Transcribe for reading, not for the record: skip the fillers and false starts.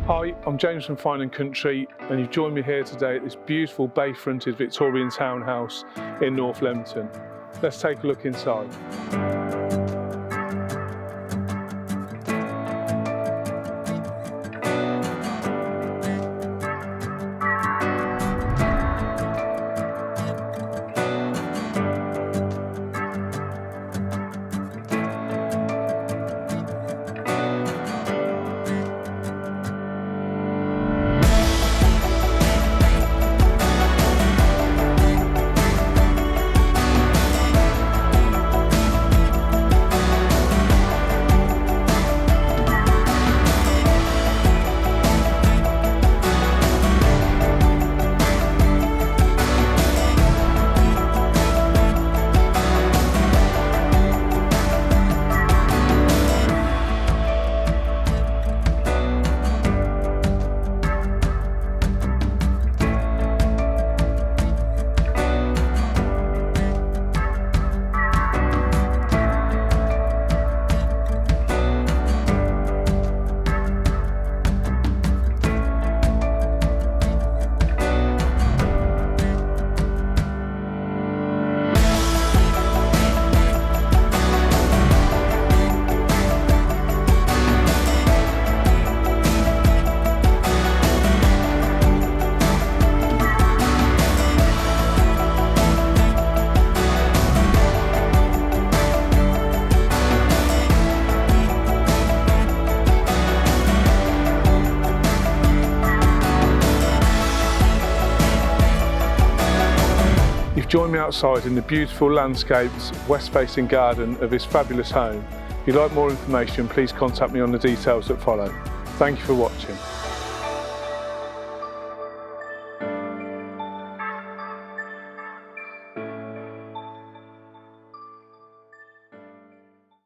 Hi, I'm James from Fine & Country, and you've joined me here today at this beautiful bay-fronted Victorian townhouse in North Leamington. Let's take a look inside. You've joined me outside in the beautiful landscaped west-facing garden of this fabulous home. If you'd like more information, please contact me on the details that follow. Thank you for watching.